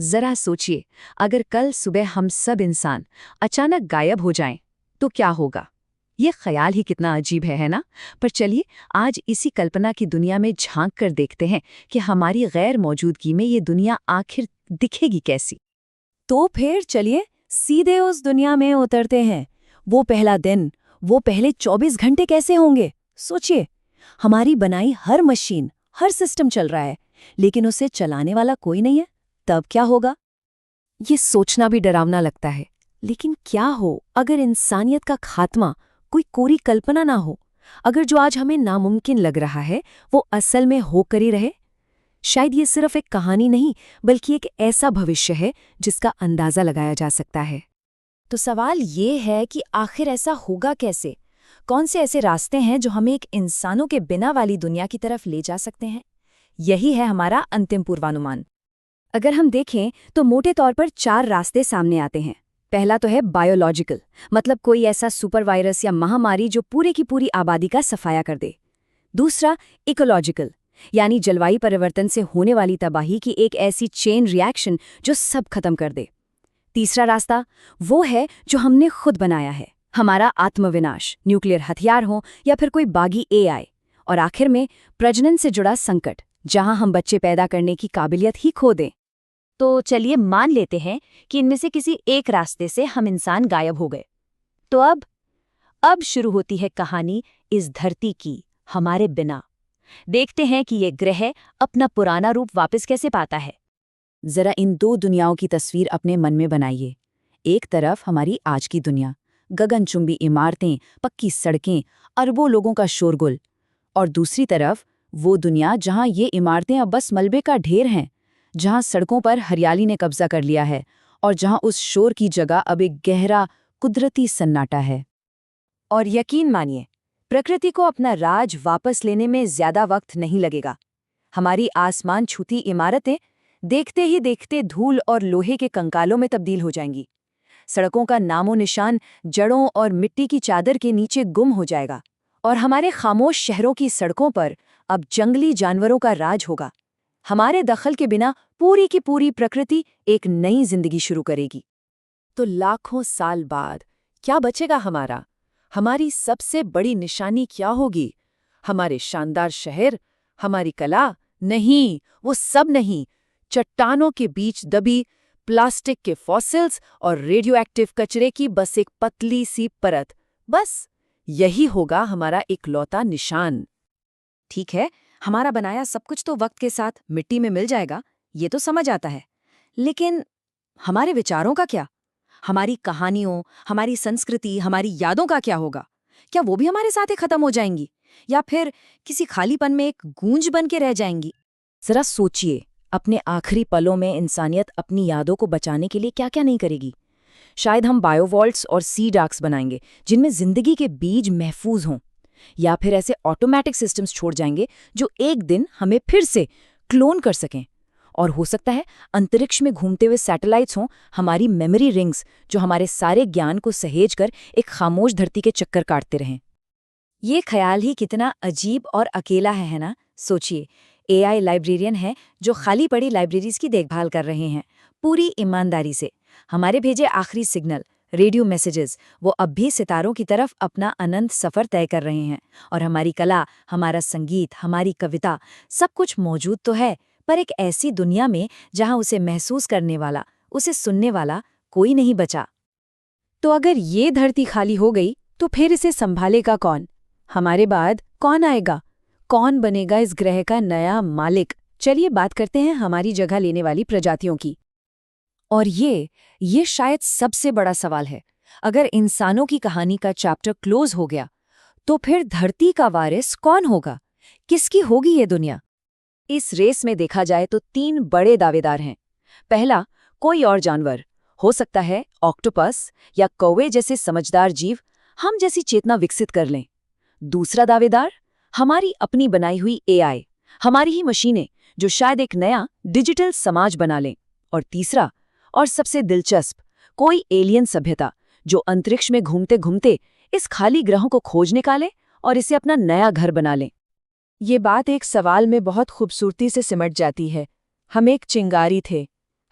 जरा सोचिए, अगर कल सुबह हम सब इंसान अचानक गायब हो जाएं, तो क्या होगा? ये ख्याल ही कितना अजीब है ना? पर चलिए, आज इसी कल्पना की दुनिया में झांक कर देखते हैं कि हमारी गैर मौजूदगी में ये दुनिया आखिर दिखेगी कैसी। तो फिर चलिए सीधे उस दुनिया में उतरते हैं। वो पहला दिन, वो पहले 24 घंटे कैसे होंगे? सोचिए, हमारी बनाई हर मशीन, हर सिस्टम चल रहा है, लेकिन उसे चलाने वाला कोई नहीं है। तब क्या होगा? ये सोचना भी डरावना लगता है। लेकिन क्या हो अगर इंसानियत का खात्मा कोई कोरी कल्पना ना हो? अगर जो आज हमें नामुमकिन लग रहा है वो असल में होकर ही रहे? शायद ये सिर्फ एक कहानी नहीं, बल्कि एक ऐसा भविष्य है जिसका अंदाजा लगाया जा सकता है। तो सवाल ये है कि आखिर ऐसा होगा कैसे? कौन से ऐसे रास्ते हैं जो हमें एक इंसानों के बिना वाली दुनिया की तरफ ले जा सकते हैं? यही है हमारा अंतिम पूर्वानुमान। अगर हम देखें तो मोटे तौर पर 4 रास्ते सामने आते हैं। पहला तो है बायोलॉजिकल, मतलब कोई ऐसा सुपर वायरस या महामारी जो पूरे की पूरी आबादी का सफाया कर दे। दूसरा इकोलॉजिकल, यानी जलवायु परिवर्तन से होने वाली तबाही की एक ऐसी चेन रिएक्शन जो सब खत्म कर दे। तीसरा रास्ता वो है जो हमने खुद बनाया है, हमारा आत्मविनाश, न्यूक्लियर हथियार हो या फिर कोई बागी एआई। और आखिर में प्रजनन से जुड़ा संकट, जहां हम बच्चे पैदा करने की काबिलियत ही खो दें। तो चलिए मान लेते हैं कि इनमें से किसी एक रास्ते से हम इंसान गायब हो गए। तो अब शुरू होती है कहानी इस धरती की, हमारे बिना। देखते हैं कि ये ग्रह अपना पुराना रूप वापस कैसे पाता है। जरा इन 2 दुनियाओं की तस्वीर अपने मन में बनाइए। एक तरफ हमारी आज की दुनिया, गगनचुंबी इमारतें, पक्की सड़कें, अरबों लोगों का शोरगुल। और दूसरी तरफ वो दुनिया जहां ये इमारतें अब बस मलबे का ढेर हैं, जहां सड़कों पर हरियाली ने कब्जा कर लिया है और जहां उस शोर की जगह अब एक गहरा कुदरती सन्नाटा है। और यकीन मानिए, प्रकृति को अपना राज वापस लेने में ज्यादा वक्त नहीं लगेगा। हमारी आसमान छूती इमारतें देखते ही देखते धूल और लोहे के कंकालों में तब्दील हो जाएंगी। सड़कों का नामो निशान जड़ों और मिट्टी की चादर के नीचे गुम हो जाएगा। और हमारे खामोश शहरों की सड़कों पर अब जंगली जानवरों का राज होगा। हमारे दखल के बिना पूरी की पूरी प्रकृति एक नई जिंदगी शुरू करेगी। तो लाखों साल बाद क्या बचेगा हमारा? हमारी सबसे बड़ी निशानी क्या होगी? हमारे शानदार शहर, हमारी कला? नहीं, वो सब नहीं। चट्टानों के बीच दबी प्लास्टिक के फॉसिल्स और रेडियोएक्टिव कचरे की बस एक पतली सी परत। बस यही होगा हमारा इकलौता निशान। ठीक है, हमारा बनाया सब कुछ तो वक्त के साथ मिट्टी में मिल जाएगा, ये तो समझ आता है। लेकिन हमारे विचारों का क्या? हमारी कहानियों, हमारी संस्कृति, हमारी यादों का क्या होगा? क्या वो भी हमारे साथ ही खत्म हो जाएंगी, या फिर किसी खालीपन में एक गूंज बन के रह जाएंगी? जरा सोचिए, अपने आखिरी पलों में इंसानियत अपनी यादों को बचाने के लिए क्या क्या नहीं करेगी। शायद हम बायोवॉल्ट्स और सीड आर्क्स बनाएंगे जिनमें जिंदगी के बीज महफूज हों, या फिर ऐसे ऑटोमेटिक सिस्टम्स छोड़ जाएंगे जो एक दिन हमें फिर से क्लोन कर सकें। और हो सकता है अंतरिक्ष में घूमते हुए सैटेलाइट्स हों, हमारी मेमोरी रिंग्स, जो हमारे सारे ज्ञान को सहेज कर एक खामोश धरती के चक्कर काटते रहें। ये ख्याल ही कितना अजीब और अकेला है ना? सोचिए, एआई लाइब्रेरियन है जो खाली पड़ी लाइब्रेरीज की देखभाल कर रहे हैं, पूरी ईमानदारी से। हमारे भेजे आखिरी सिग्नल, रेडियो मैसेजेस, वो अब भी सितारों की तरफ अपना अनंत सफ़र तय कर रहे हैं। और हमारी कला, हमारा संगीत, हमारी कविता, सब कुछ मौजूद तो है, पर एक ऐसी दुनिया में जहां उसे महसूस करने वाला, उसे सुनने वाला कोई नहीं बचा। तो अगर ये धरती खाली हो गई, तो फिर इसे संभालेगा कौन? हमारे बाद कौन आएगा? कौन बनेगा इस ग्रह का नया मालिक? चलिए बात करते हैं हमारी जगह लेने वाली प्रजातियों की। और ये शायद सबसे बड़ा सवाल है। अगर इंसानों की कहानी का चैप्टर क्लोज हो गया, तो फिर धरती का वारिस कौन होगा? किसकी होगी ये दुनिया? इस रेस में देखा जाए तो 3 बड़े दावेदार हैं। पहला, कोई और जानवर, हो सकता है ऑक्टोपस या कौवे जैसे समझदार जीव, हम जैसी चेतना विकसित कर लें। दूसरा दावेदार, हमारी अपनी बनाई हुई एआई, हमारी ही मशीनें, जो शायद एक नया डिजिटल समाज बना लें। और तीसरा और सबसे दिलचस्प, कोई एलियन सभ्यता जो अंतरिक्ष में घूमते घूमते इस खाली ग्रहों को खोज निकाले और इसे अपना नया घर बना ले। ये बात एक सवाल में बहुत खूबसूरती से सिमट जाती है। हम एक चिंगारी थे,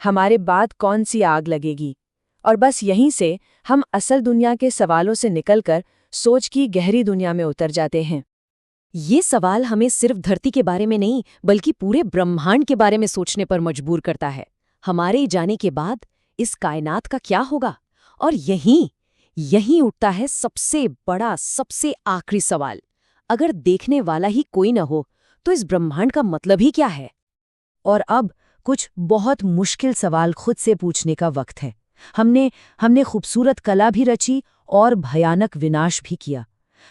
हमारे बाद कौन सी आग लगेगी? और बस यहीं से हम असल दुनिया के सवालों से निकलकर सोच की गहरी दुनिया में उतर जाते हैं। ये सवाल हमें सिर्फ धरती के बारे में नहीं, बल्कि पूरे ब्रह्मांड के बारे में सोचने पर मजबूर करता है। हमारे जाने के बाद इस कायनात का क्या होगा? और यहीं उठता है सबसे बड़ा, सबसे आखिरी सवाल। अगर देखने वाला ही कोई न हो, तो इस ब्रह्मांड का मतलब ही क्या है? और अब कुछ बहुत मुश्किल सवाल खुद से पूछने का वक्त है। हमने खूबसूरत कला भी रची और भयानक विनाश भी किया।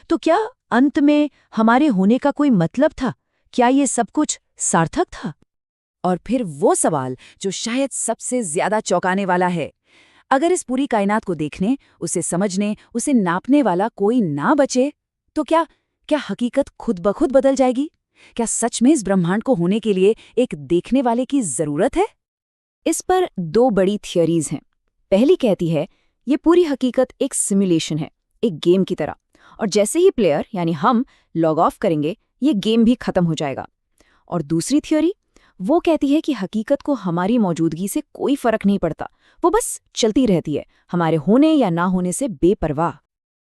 तो क्या अंत में हमारे होने का कोई मतलब था? क्या ये सब कुछ सार्थक था? और फिर वो सवाल जो शायद सबसे ज्यादा चौंकाने वाला है, अगर इस पूरी कायनात को देखने, उसे समझने, उसे नापने वाला कोई ना बचे, तो क्या हकीकत खुद ब खुद बदल जाएगी? क्या सच में इस ब्रह्मांड को होने के लिए एक देखने वाले की जरूरत है? इस पर दो बड़ी थियरीज हैं। पहली कहती है ये पूरी हकीकत एक सिमुलेशन है, एक गेम की तरह, और जैसे ही प्लेयर यानी हम लॉग ऑफ करेंगे, ये गेम भी खत्म हो जाएगा। और दूसरी थ्योरी वो कहती है कि हकीकत को हमारी मौजूदगी से कोई फर्क नहीं पड़ता, वो बस चलती रहती है, हमारे होने या ना होने से बेपरवाह।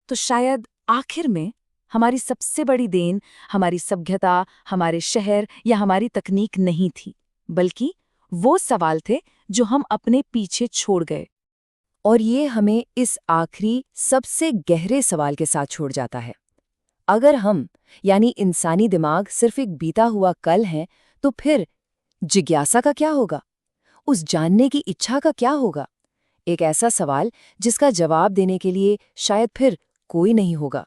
तो शायद आखिर में हमारी सबसे बड़ी देन हमारी सभ्यता, हमारे शहर या हमारी तकनीक नहीं थी, बल्कि वो सवाल थे जो हम अपने पीछे छोड़ गए। और ये हमें इस आखिरी सबसे गहरे सवाल के साथ छोड़ जाता है। अगर हम यानी इंसानी दिमाग सिर्फ एक बीता हुआ कल है, तो फिर जिज्ञासा का क्या होगा? उस जानने की इच्छा का क्या होगा? एक ऐसा सवाल जिसका जवाब देने के लिए शायद फिर कोई नहीं होगा।